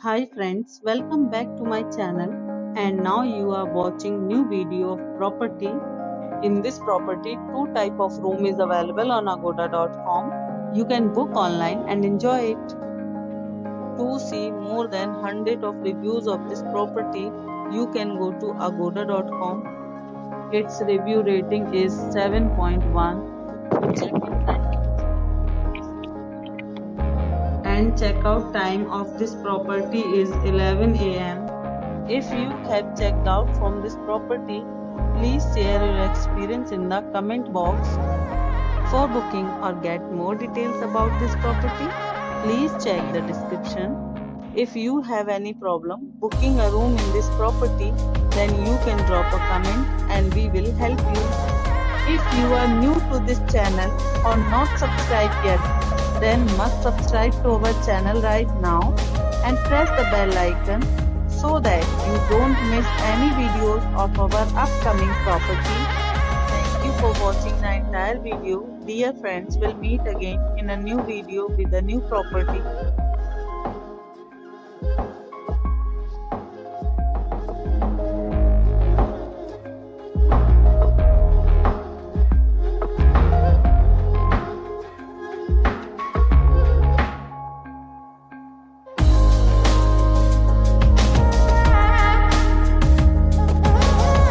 Hi friends, welcome back to my channel and now you are watching new video of property. In this property, two type of room is available on agoda.com. You can book online and enjoy it. To see more than 100 of reviews of this property, you can go to agoda.com. Its review rating is 7.1. Check-in time and checkout time of this property is 11 a.m. If you have checked out from this property, please share your experience in the comment box. For booking or get more details about this property, please check the description. If you have any problem booking a room in this property, then you can drop a comment and we will help you. If you are new to this channel or not subscribed yet, then must subscribe to our channel right now and press the bell icon so that you don't miss any videos of our upcoming property. Thank you for watching the entire video. Dear friends, we'll meet again in a new video with a new property.